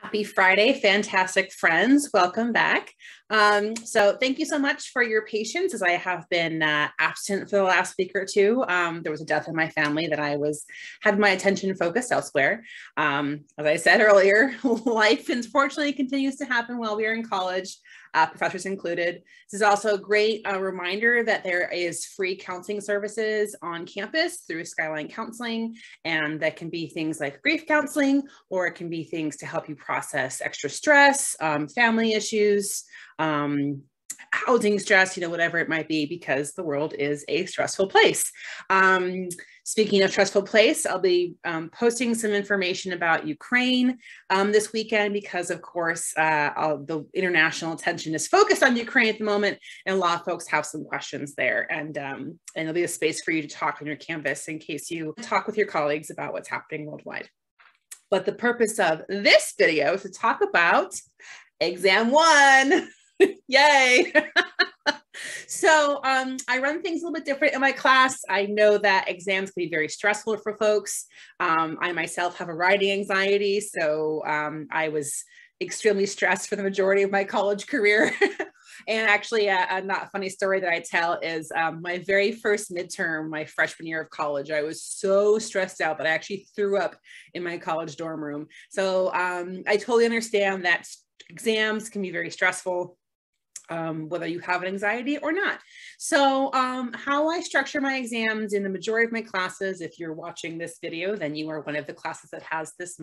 Happy Friday, fantastic friends. Welcome back. So thank you so much for your patience as I have been absent for the last week or two. There was a death in my family that I had my attention focused elsewhere. As I said earlier, life unfortunately continues to happen while we are in college, professors included. This is also a great reminder that there is free counseling services on campus through Skyline Counseling, and that can be things like grief counseling, or it can be things to help you process extra stress, family issues, housing stress, whatever it might be, because the world is a stressful place. Speaking of stressful place, I'll be posting some information about Ukraine this weekend because, of course, the international attention is focused on Ukraine at the moment, and a lot of folks have some questions there. And there'll be a space for you to talk on your Canvas in case you talk with your colleagues about what's happening worldwide. But the purpose of this video is to talk about exam one. Yay! So I run things a little bit different in my class. I know that exams can be very stressful for folks. I myself have a writing anxiety, so I was extremely stressed for the majority of my college career. And actually, a not funny story that I tell is my very first midterm, my freshman year of college, I was so stressed out that I actually threw up in my college dorm room. So I totally understand that exams can be very stressful, whether you have an anxiety or not. So how I structure my exams in the majority of my classes, if you're watching this video, then you are one of the classes that has this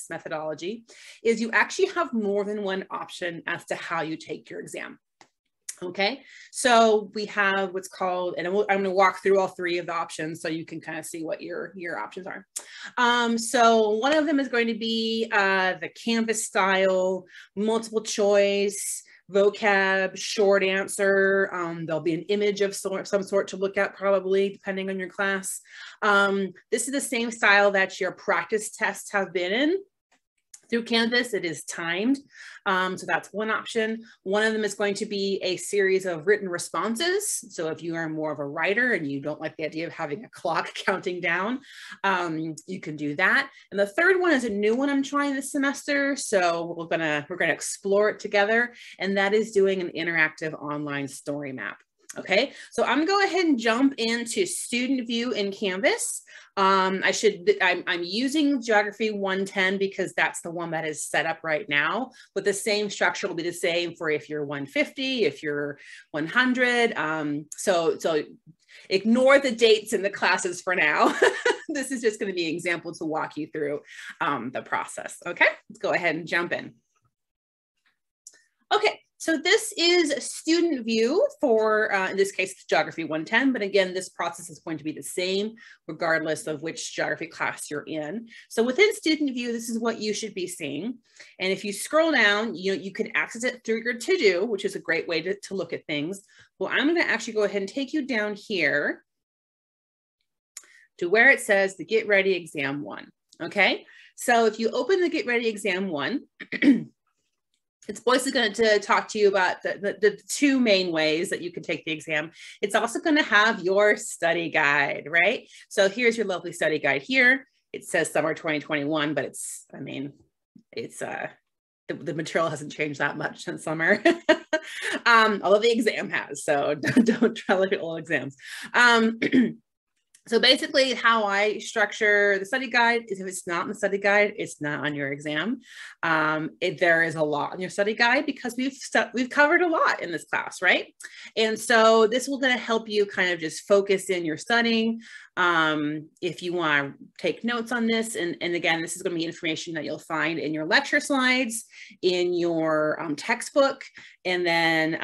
methodology, is you actually have more than one option as to how you take your exam. Okay, so we have what's called, and I'm going to walk through all three of the options so you can kind of see what your options are. So one of them is going to be the Canvas style, multiple choice, vocab, short answer. There'll be an image of some sort to look at, probably, depending on your class. This is the same style that your practice tests have been in. Through Canvas, it is timed. So that's one option. One of them is going to be a series of written responses. So if you are more of a writer and you don't like the idea of having a clock counting down, you can do that. And the third one is a new one I'm trying this semester. So we're gonna explore it together. And that is doing an interactive online story map. Okay, so I'm gonna go ahead and jump into student view in Canvas. I'm using Geography 110 because that's the one that is set up right now, but the same structure will be the same for if you're 150, if you're 100. So ignore the dates in the classes for now. This is just going to be an example to walk you through the process. Okay, let's go ahead and jump in. Okay. So this is student view for, in this case, it's Geography 110, but again, this process is going to be the same regardless of which geography class you're in. So within student view, this is what you should be seeing. And if you scroll down, you can access it through your to-do, which is a great way to look at things. Well, I'm going to actually go ahead and take you down here to where it says the Get Ready Exam 1. Okay, so if you open the Get Ready Exam 1, it's basically going to talk to you about the two main ways that you can take the exam. It's also going to have your study guide, right? So here's your lovely study guide here. It says summer 2021, but the material hasn't changed that much since summer, although the exam has, so don't try to look at old exams. So basically how I structure the study guide is if it's not in the study guide, it's not on your exam. There is a lot in your study guide because we've covered a lot in this class, right? And so this will going to help you kind of just focus in your studying. If you want to take notes on this, and again, this is going to be information that you'll find in your lecture slides, in your textbook, and then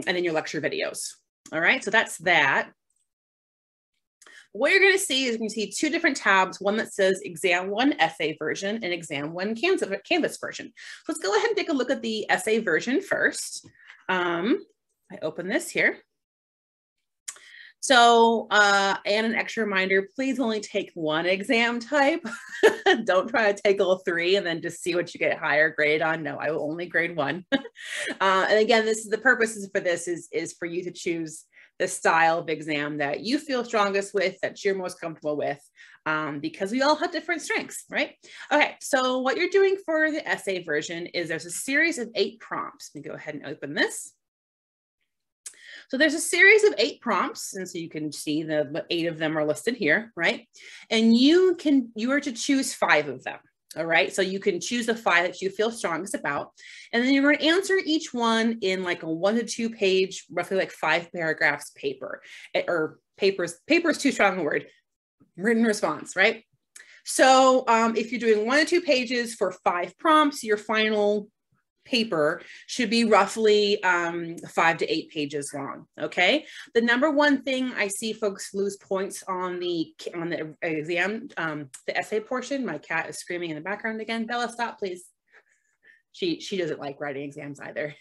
in your lecture videos. All right, so that's that. What you're going to see is you can see two different tabs, one that says Exam 1 Essay Version and Exam 1 Canvas Version. So let's go ahead and take a look at the essay version first. I open this here. So, and an extra reminder, please only take one exam type. Don't try to take all three and then just see what you get higher grade on. No, I will only grade one. And again, the purpose for this is for you to choose the style of exam that you feel strongest with, that you're most comfortable with, because we all have different strengths, right? Okay, so what you're doing for the essay version is there's a series of 8 prompts. Let me go ahead and open this. So there's a series of 8 prompts, and so you can see the 8 of them are listed here, right? And you are to choose 5 of them. All right, so you can choose the 5 that you feel strongest about, and then you're going to answer each one in like a 1 to 2 page, roughly like 5 paragraphs paper, or paper is too strong a word, written response, right? So if you're doing 1 to 2 pages for 5 prompts, your final paper should be roughly 5 to 8 pages long. Okay. The number one thing I see folks lose points on the exam, the essay portion. My cat is screaming in the background again. Bella, stop, please. She doesn't like writing exams either.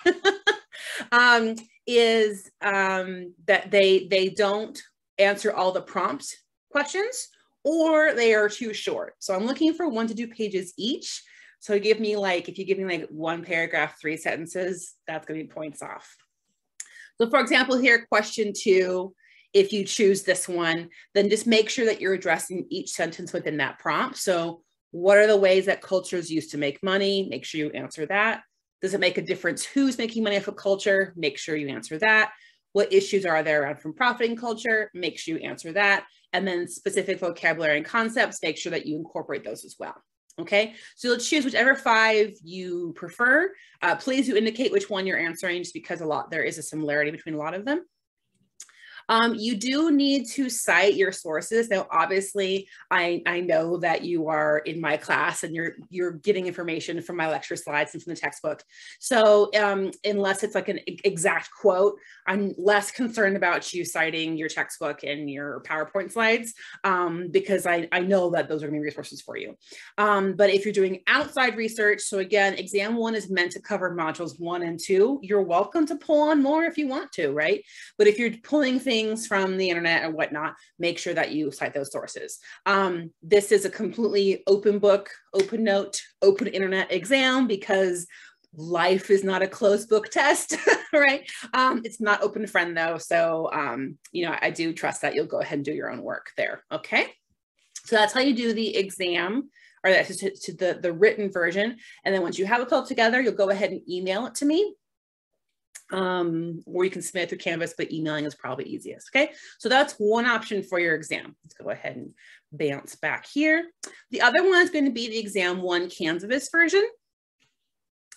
Is that they don't answer all the prompt questions, or they are too short. So I'm looking for 1 to 2 pages each. So give me like, if you give me like 1 paragraph, 3 sentences, that's going to be points off. So for example, here, question 2, if you choose this one, then just make sure that you're addressing each sentence within that prompt. So what are the ways that cultures use to make money? Make sure you answer that. Does it make a difference who's making money off of culture? Make sure you answer that. What issues are there around from profiting culture? Make sure you answer that. And then specific vocabulary and concepts, make sure that you incorporate those as well. Okay, so let's choose whichever 5 you prefer. Please do indicate which one you're answering, just because there is a similarity between a lot of them. You do need to cite your sources. Now, obviously, I know that you are in my class and you're getting information from my lecture slides and from the textbook. So unless it's like an exact quote, I'm less concerned about you citing your textbook and your PowerPoint slides, because I know that those are going to be resources for you. But if you're doing outside research, so again, exam 1 is meant to cover modules 1 and 2. You're welcome to pull on more if you want to, right? But if you're pulling things from the internet and whatnot, make sure that you cite those sources. This is a completely open book, open note, open internet exam, because life is not a closed book test, right? It's not open friend though. So, you know, I do trust that you'll go ahead and do your own work there. Okay. So that's how you do the exam, or that's to the written version. And then once you have it all together, you'll go ahead and email it to me. Or you can submit it through Canvas, but emailing is probably easiest. Okay, so that's one option for your exam. Let's go ahead and bounce back here. The other one is going to be the exam 1 Canvas version.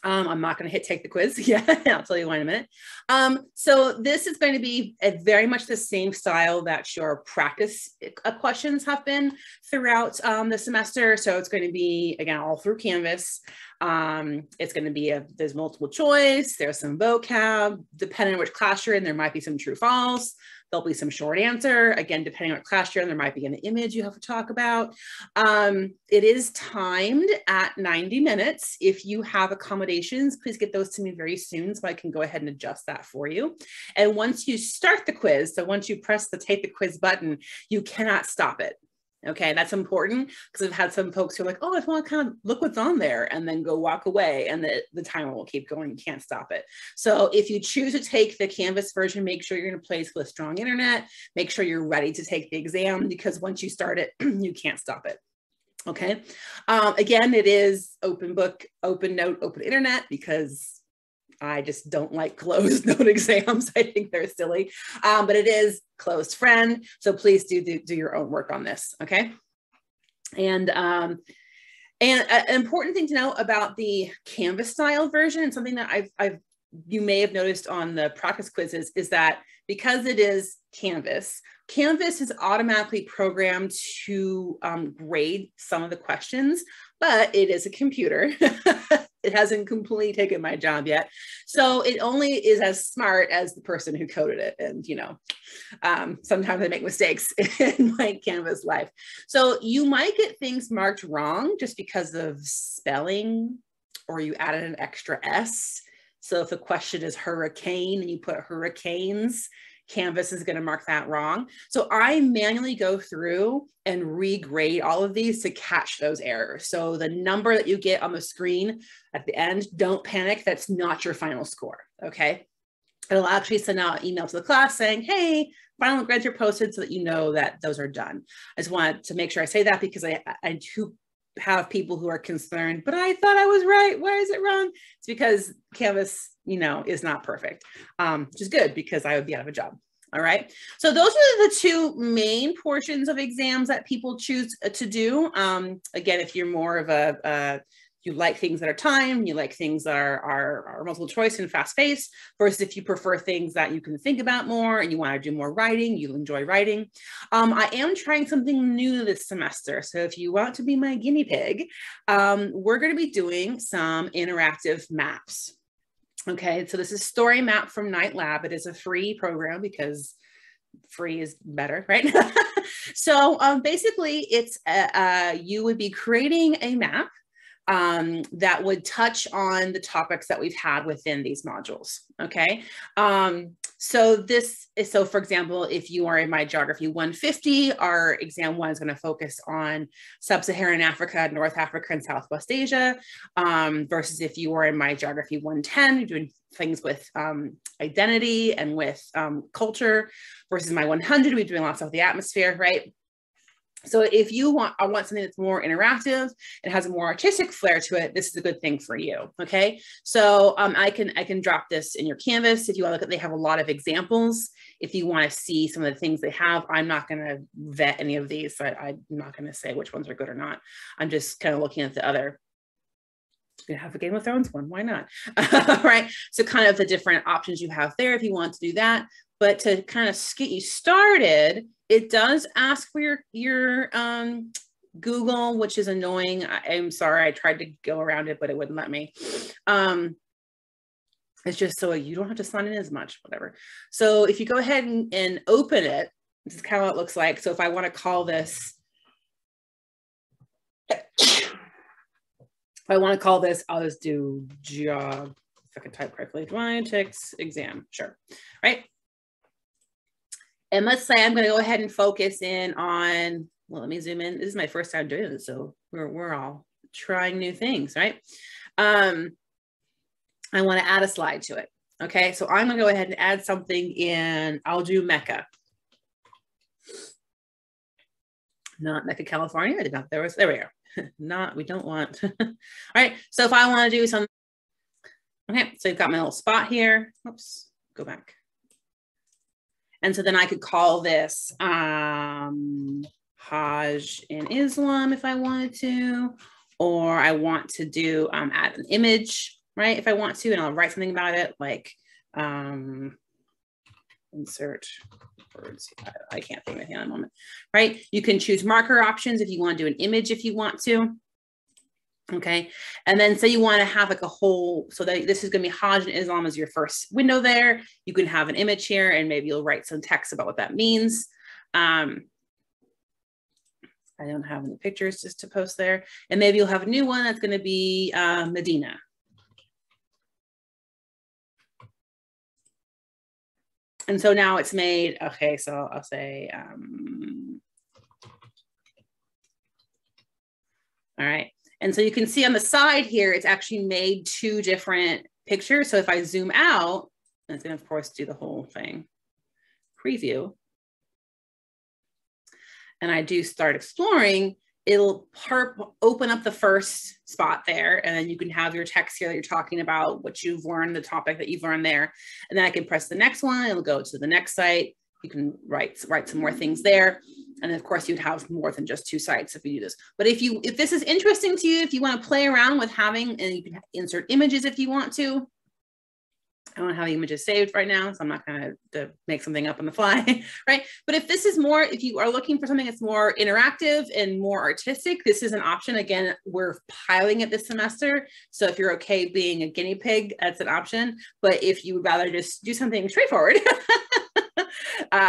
I'm not going to hit take the quiz. Yeah, I'll tell you why in a minute. So this is going to be very much the same style that your practice questions have been throughout the semester. So it's going to be, again, all through Canvas. It's going to be there's multiple choice. There's some vocab. Depending on which class you're in, there might be some true false. There'll be some short answer. Again, depending on what class you're in, there might be an image you have to talk about. It is timed at 90 minutes. If you have accommodations, please get those to me very soon so I can go ahead and adjust that for you. And once you start the quiz, so once you press the take the quiz button, you cannot stop it. Okay, that's important, because I've had some folks who are like, oh, I just want to kind of look what's on there, and then go walk away, and the timer will keep going. You can't stop it. So if you choose to take the Canvas version, make sure you're in a place with strong internet. Make sure you're ready to take the exam, because once you start it, you can't stop it. Okay. Again, it is open book, open note, open internet, because I just don't like closed note exams. I think they're silly, but it is closed friend. So please do your own work on this. Okay. And an important thing to know about the Canvas style version, and something that you may have noticed on the practice quizzes, is that because it is Canvas is automatically programmed to grade some of the questions, but it is a computer. It hasn't completely taken my job yet. So it only is as smart as the person who coded it. And, you know, sometimes I make mistakes in my Canvas life. So you might get things marked wrong just because of spelling, or you added an extra S. So if the question is hurricane and you put hurricanes, Canvas is going to mark that wrong. So I manually go through and regrade all of these to catch those errors. So the number that you get on the screen at the end, don't panic. That's not your final score. Okay. It'll actually send out an email to the class saying, hey, final grades are posted, so that you know that those are done. I just wanted to make sure I say that because I do have people who are concerned, but I thought I was right. Why is it wrong? It's because Canvas, you know, is not perfect, which is good because I would be out of a job. All right. So those are the two main portions of exams that people choose to do. Again, if you're more of you like things that are timed, you like things that are multiple choice and fast paced, versus if you prefer things that you can think about more and you want to do more writing, you enjoy writing. I am trying something new this semester. So if you want to be my guinea pig, we're going to be doing some interactive maps. Okay, so this is Story Map from Night Lab. It is a free program because free is better, right? So basically, it's you would be creating a map that would touch on the topics that we've had within these modules. Okay. So for example, if you are in my Geography 150, our exam 1 is going to focus on Sub-Saharan Africa, North Africa, and Southwest Asia, versus if you are in my Geography 110, you're doing things with identity and with culture, versus my 100, we're doing lots of the atmosphere, right? So if I want something that's more interactive and has a more artistic flair to it, this is a good thing for you. Okay. So I can drop this in your Canvas. If you want to look at, they have a lot of examples. If you want to see some of the things they have, I'm not going to vet any of these. So I'm not going to say which ones are good or not. I'm just kind of looking at the other. You have a Game of Thrones one, why not? Right. So kind of the different options you have there if you want to do that. But to kind of get you started, it does ask for your Google, which is annoying. I'm sorry, I tried to go around it, but it wouldn't let me. It's just so you don't have to sign in as much, whatever. So if you go ahead and open it, this is kind of what it looks like. So if I want to call this, I'll just do GEOG, if I can type correctly, Dramatics exam, sure, right? And let's say I'm going to go ahead and focus in on, well, let me zoom in. This is my first time doing this, so we're all trying new things, right? I want to add a slide to it. Okay, so I'm going to go ahead and add something in, I'll do Mecca. Not Mecca, California. I did not, there we go. We don't want, all right. So if I want to do something, okay, so you've got my little spot here. Oops, go back. And so then I could call this Hajj in Islam if I wanted to, or I want to do add an image, right? If I want to, and I'll write something about it, like insert words. I can't think of anything at the moment, right? You can choose marker options if you want to do an image if you want to. Okay, and then say you want to have like a whole, so that this is going to be Hajj and Islam as your first window there. You can have an image here and maybe you'll write some text about what that means. I don't have any pictures just to post there. And maybe you'll have a new one that's going to be Medina. And so now it's made, okay, so I'll say, all right. And so you can see on the side here, it's actually made two different pictures. So if I zoom out, and it's going to, of course, do the whole thing, preview, and I do start exploring, it'll open up the first spot there. And then you can have your text here that you're talking about, what you've learned, the topic that you've learned there. And then I can press the next one. It'll go to the next site. You can write some more things there. And then of course you'd have more than just two sites if you do this. But if this is interesting to you, if you want to play around with having, and you can insert images if you want to. I don't have the images saved right now, so I'm not going to make something up on the fly, right? But if this is more, if you are looking for something that's more interactive and more artistic, this is an option. Again, we're piloting it this semester. So if you're okay being a guinea pig, that's an option. But if you would rather just do something straightforward,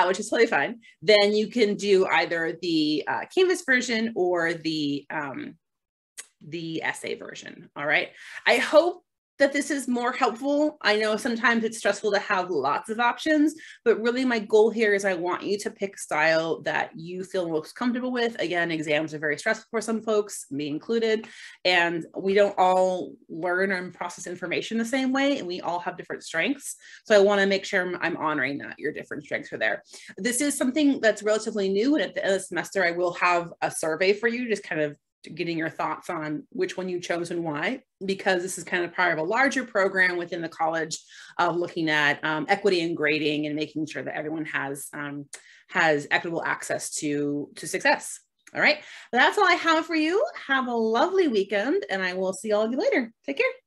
which is totally fine, then you can do either the Canvas version or the essay version. All right. I hope that this is more helpful. I know sometimes it's stressful to have lots of options, but really my goal here is I want you to pick a style that you feel most comfortable with. Again, exams are very stressful for some folks, me included, and we don't all learn and process information the same way, and we all have different strengths. So I want to make sure I'm honoring that your different strengths are there. This is something that's relatively new, and at the end of the semester, I will have a survey for you, just kind of getting your thoughts on which one you chose and why, because this is kind of part of a larger program within the college of looking at equity and grading and making sure that everyone has equitable access to success. All right, that's all I have for you. Have a lovely weekend, and I will see all of you later. Take care.